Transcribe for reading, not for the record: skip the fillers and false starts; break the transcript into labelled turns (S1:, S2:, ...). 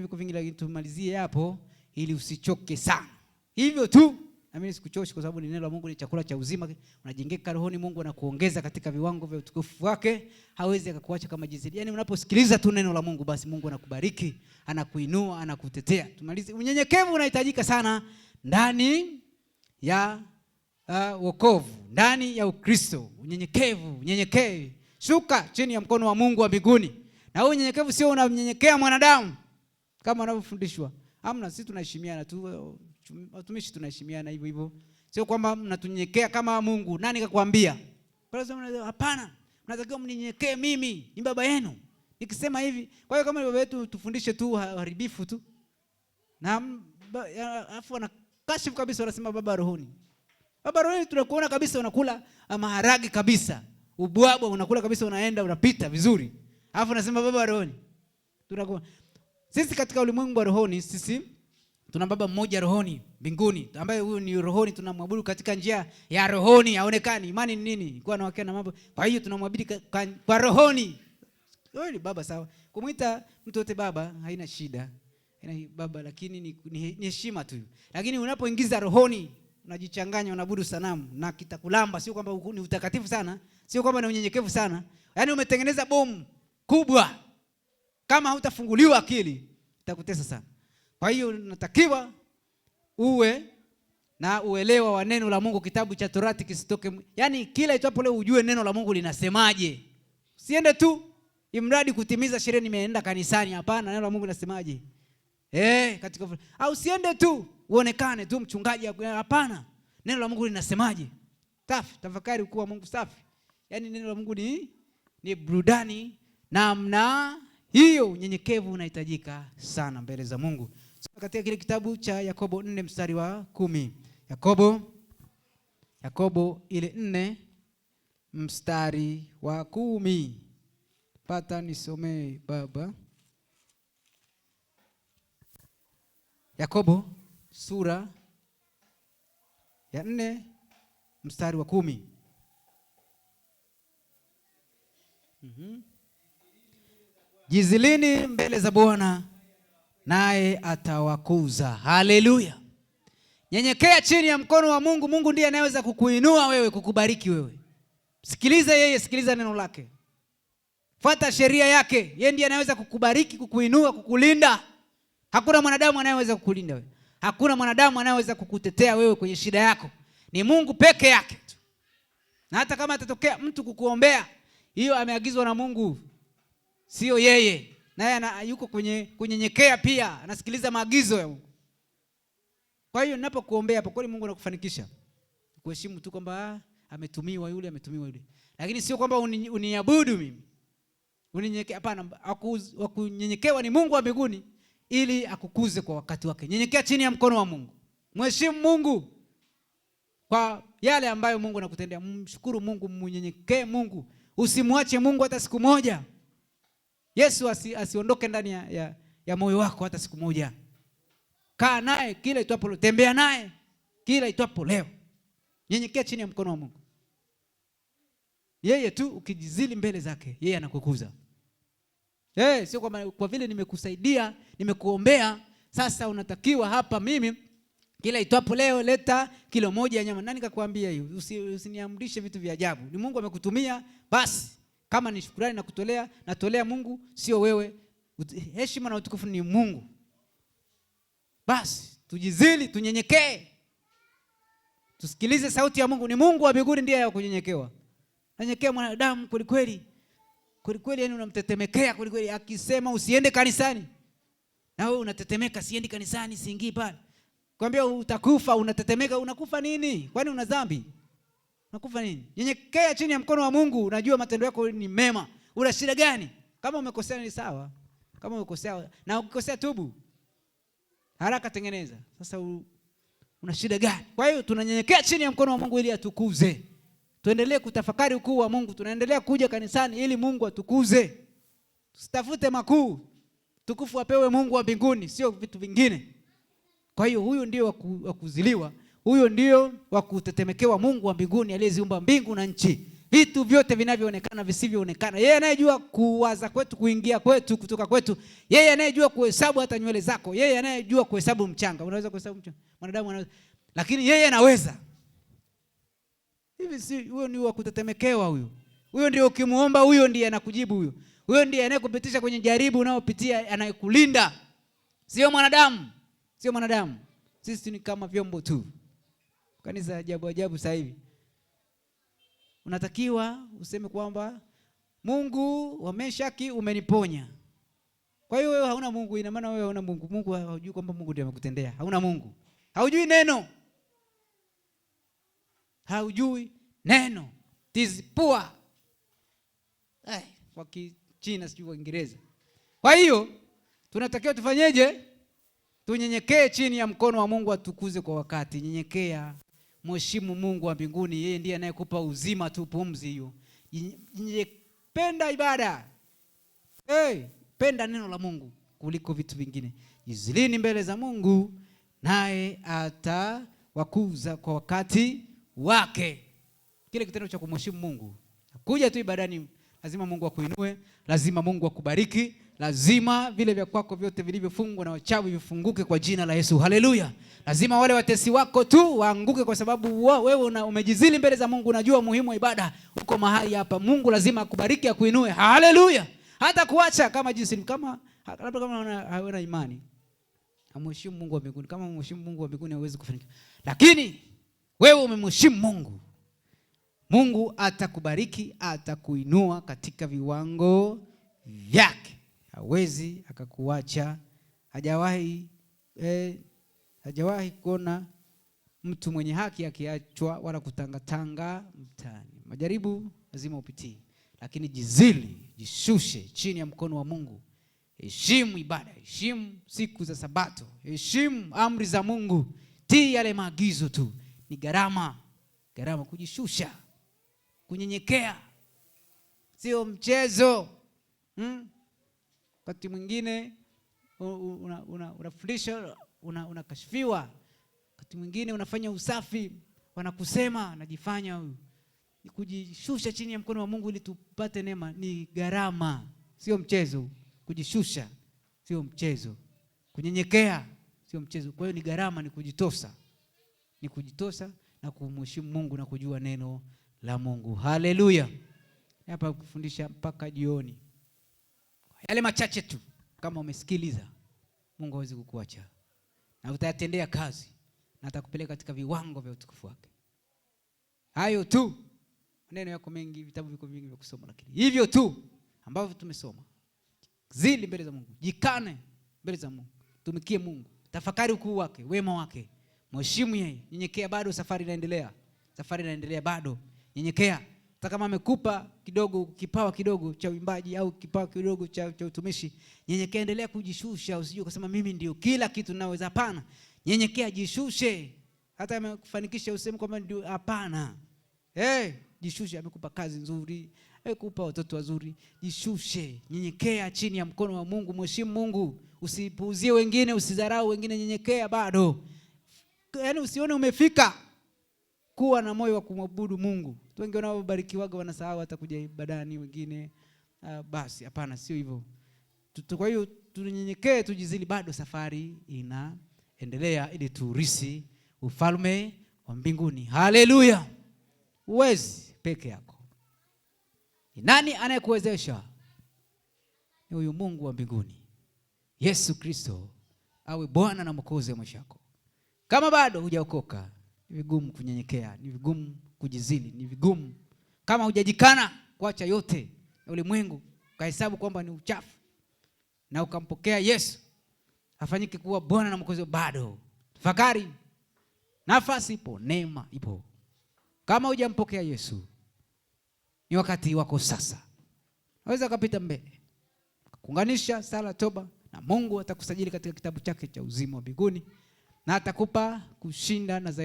S1: Viko vingi lakini tumalizie hapo ili usichoke sana. Hivyo tu. Na mimi sikuchoshi kwa sababu neno la Mungu ni chakula cha uzima. Unajengeka rohoni, Mungu anakuongeza katika viwango vya utukufu wake. Hawezi akakuacha kama jinsi. Yaani unaposikiliza tu neno la Mungu basi Mungu anakubariki, anakuinua, anakutetea. Tumalize. Unyenyekevu unahitajika sana ndani ya wokovu, ndani ya Ukristo. Unyenyekevu. Shuka chini ya mkono wa Mungu wa mbinguni. Na huo unyenyekevu sio unamnyenyekea mwanadamu kama wanavyofundishwa. Hamna, sisi tunaheshimiana tu, watumishi tunaheshimiana hivyo hivyo. Sio kwamba mnatunyenyekea kama Mungu. Nani kakwambia? Hapana. Mnatakiwa mninyenyekee mimi, ni baba yenu. Nikisema hivi, kwa hiyo kama baba yetu tufundishe tu haribifu tu. Na afu wanakashifu kabisa, wanasema baba rohoni. Baba rohoni tunakuona kabisa unakula maharagi kabisa. Ubwabwa unakula kabisa, unaenda unapita vizuri. Alafu unasema baba rohoni. Tunakuwa sisi katika ulimwengu wa rohoni, sisi tuna baba mmoja rohoni mbinguni, ambaye huyu ni rohoni, tunamwabudu katika njia ya rohoni, haonekani. Imani ni nini? Kwa anawakia na mambo. Kwa hiyo tunamwabudu kwa rohoni. Wewe ni baba sawa. Kumuita mtu wote baba haina shida. Haina baba, lakini ni heshima tu. Lakini unapoingiza rohoni, unajichanganya, unaabudu sanamu na kitakulamba. Sio kwamba ni utakatifu sana, sio kwamba ni unyenyekevu sana. Yaani umetengeneza bomu kubwa. Kama hutafunguliwa akili, itakutesa sana. Kwa hiyo natakiwa uwe na uelewa wa neno la Mungu, kitabu cha Torati kisitoke. Yaani kila itwapo leo ujue neno la Mungu linasemaje. Usiende tu imradi kutimiza sheria, nimeenda kanisani. Hapana, neno la Mungu linasemaje? Katika au usiende tu uonekane tu mchungaji. Hapana, neno la Mungu linasemaje? Tafakari ukuu wa Mungu safi. Yaani neno la Mungu ni burudani namna hiyo. Unyenyekevu unahitajika sana mbele za Mungu. So, katika kile kitabu cha Yakobo 4 mstari wa 10. Yakobo ile 4 mstari wa 10. Pata nisomee baba. Yakobo sura ya 4 mstari wa 10. Jizilini mbele za Bwana naye atawakuza. Haleluya. Nyenyekea chini ya mkono wa Mungu. Mungu ndiye anayeweza kukuinua wewe, kukubariki wewe. Sikiliza yeye, sikiliza neno lake. Fuata sheria yake. Yeye ndiye anayeweza kukubariki, kukuinua, kukulinda. Hakuna mwanadamu anayeweza kukulinda wewe. Hakuna mwanadamu anayeweza kukutetea wewe kwenye shida yako. Ni Mungu peke yake tu. Na hata kama atatokea mtu kukuombea, hiyo ameagizwa na Mungu. Sio yeye. Naye yuko kwenye kunyenyekea pia, anasikiliza maagizo ya Mungu. Kwa hiyo ninapokuombea hapo, kweli Mungu anakufanikisha. Kuheshimu tu kwamba ametumiwa yule. Lakini sio kwamba uniabudu mimi. Unyenyekea, hapana. Kunyenyekewa ni Mungu wa mbinguni ili akukuze kwa wakati wake. Nyenyekea chini ya mkono wa Mungu. Mheshimu Mungu kwa yale ambayo Mungu anakutendea. Mshukuru Mungu, mnyenyekee Mungu. Usimwache Mungu hata siku moja. Yesu asiondoke ndani ya moyo wako hata siku moja. Kaa naye kila itwapo leo, tembea naye kila itwapo leo. Nyenyekea chini ya mkono wa Mungu. Yeye tu ukijizili mbele zake, yeye anakukuza. Sio kwa vile nimekusaidia, nimekuombea, sasa unatakiwa hapa mimi kila itwapo leo leta kilo moja ya nyama. Nani kakwambia hiyo? Usiniamrishe vitu vya ajabu. Ni Mungu amekutumia, basi kama ni shukrani natolea Mungu, sio wewe. Heshima na utukufu ni Mungu. Basi tujizili, tunyenyekee. Tusikilize sauti ya Mungu. Ni Mungu wa mbinguni ndiye ya kunyenyekewa. Nyenyekea mwanadamu kweli kweli, yani unamtetemekea kweli. Akisema usiende kanisani, na wewe unatetemeka, siendi kanisani, siingii pale. Kwambia utakufa, unatetemeka. Unakufa nini? Kwani una dhambi? Unakufa nini? Nyenyekea chini ya mkono wa Mungu. Unajua matendo yako ni mema. Una shida gani? Kama umekosea ni sawa. Kama umekosea na ukikosea tubu. Haraka tengeneza. Sasa una shida gani? Kwa hiyo tunanyenyekea chini ya mkono wa Mungu ili atukuze. Tuendelee kutafakari ukuu wa Mungu. Tunaendelea kuja kanisani ili Mungu atukuze. Tusitafute makuu. Tukufu apewe Mungu wa mbinguni, sio vitu vingine. Kwa hiyo huyo ndio wa kuziliwa. Huyo ndio wa kutetemekewa, Mungu wa mbinguni aliyeziumba mbingu na nchi. vitu vyote vinavyoonekana, visivyoonekana. Yeye anayejua kuwaza kwetu, kuingia kwetu, kutoka kwetu. Yeye anayejua kuhesabu hata nywele zako. Yeye anayejua kuhesabu mchanga. Unaweza kuhesabu mchanga? Mwanadamu anaweza. Lakini yeye anaweza. Hivi si huyo ni wa kutetemekewa huyo. Huyo ndio ukimuomba huyo ndiye anakujibu huyo. Huyo ndiye anayekupitisha kwenye jaribu unayopitia, anayekulinda. Sio mwanadamu. Sio mwanadamu. Sisi ni kama vyombo tu. Kanisa ajabu ajabu sasa hivi. Unatakiwa useme kwamba Mungu wa Meshaki umeniponya. Kwa hiyo wewe hauna Mungu, ina maana wewe hauna Mungu. Mungu haujui kwamba Mungu ndiye amekutendea. Hauna Mungu. Haujui neno. Haujui neno. Tizipua. Kwa Kichina sijui kwa Kiingereza. Kwa hiyo tunatakiwa tufanyeje? Tunyenyekee chini ya mkono wa Mungu, atukuze kwa wakati. Nyenyekea, mheshimu Mungu wa mbinguni, yeye ndiye anayekupa uzima tu, pumzi hiyo. Penda ibada. Penda neno la Mungu kuliko vitu vingine. Jizilini mbele za Mungu, naye atawakuza kwa wakati wake. Kile kitendo cha kumheshimu Mungu. Kuja tu ibadani, lazima Mungu akuinue, lazima Mungu akubariki, lazima vile vya kwako vyote vilivyofungwa na wachawi vifunguke kwa jina la Yesu. Haleluya. Lazima wale watesi wako tu waanguke, kwa sababu wewe umejizili mbele za Mungu, unajua muhimu wa ibada. Uko mahali hapa, Mungu lazima akubariki, akuinue. Haleluya. Hata kuacha kama jinsi kama labda kama hauna imani. Amheshimu Mungu wa mbinguni. Kama umheshimu Mungu wa mbinguni hauwezi kufanikiwa. Lakini wewe umemheshimu Mungu. Mungu atakubariki, atakuinua katika viwango vyake. Hawezi akakuacha. Hajawahi kuona mtu mwenye haki akiachwa wala kutangatanga mtaani. Majaribu lazima upitie, lakini jizili, jishushe chini ya mkono wa Mungu. Heshimu ibada, heshimu siku za Sabato, heshimu amri za Mungu. Tii yale maagizo tu. Ni gharama kujishusha, kunyenyekea. Sio mchezo. Wakati mwingine unafundisha, unakashifiwa. Wakati mwingine unafanya usafi, wanakusema, najifanya huyu. Ni kujishusha chini ya mkono wa Mungu ili tupate neema. Ni gharama, sio mchezo. Kujishusha sio mchezo. Kunyenyekea sio mchezo. Kwa hiyo ni gharama, ni kujitosa. Ni kujitosa na kumheshimu Mungu na kujua neno la Mungu. Haleluya. Hapa kufundisha mpaka jioni. Yale machache tu, kama umesikiliza, Mungu hawezi kukuacha. Na utayatendea kazi, na atakupeleka katika viwango vya utukufu wake. Hayo tu. Maneno yako mengi, vitabu viko vingi vya kusoma, lakini hivyo tu ambavyo tumesoma. Zili mbele za Mungu, jikane mbele za Mungu. Tumikie Mungu. Tafakari ukuu wake, wema wake. Mheshimu yeye. Nyenyekea, bado safari inaendelea. Safari inaendelea bado. Nyenyekea. Hata kama amekupa kidogo, kipawa kidogo cha uimbaji au kipawa kidogo cha utumishi, nyenyekea, endelea kujishusha. Usije kusema mimi ndio kila kitu ninaweza. Hapana. Nyenyekea, jishushe. Hata amekufanikisha useme kwamba ndio, hapana. Jishushe. Amekupa kazi nzuri, amekupa watoto wazuri, jishushe. Nyenyekea chini ya mkono wa Mungu, mheshimu Mungu. Usipuuzie wengine, usidharau wengine, nyenyekea bado. Yaani usione umefika. Kuwa na moyo wa kumwabudu Mungu. Wengi wanaobarikiwaga wanasahau hata kuja ibadani wengine. Basi hapana, sio hivyo. Kwa hiyo tunyenyekee, tujizili, bado safari inaendelea ili turisi ufalme wa mbinguni. Haleluya. Uwezi peke yako. Ni nani anayekuwezesha? Ni huyu Mungu wa mbinguni. Yesu Kristo awe Bwana na Mwokozi wa maisha yako. Kama bado hujaokoka, ni vigumu kunyenyekea, ni vigumu kujizili, ni vigumu. Kama hujajikana kuacha yote ya ulimwengu, ukahesabu kwamba ni uchafu, na ukampokea Yesu afanyike kuwa Bwana na Mwokozi, bado tafakari. Nafasi ipo, neema ipo. Kama hujampokea Yesu, ni wakati wako sasa. Naweza kupita mbele, kuunganisha sala toba, na Mungu atakusajili katika kitabu chake cha uzima wa mbinguni, na atakupa kushinda na zaidi.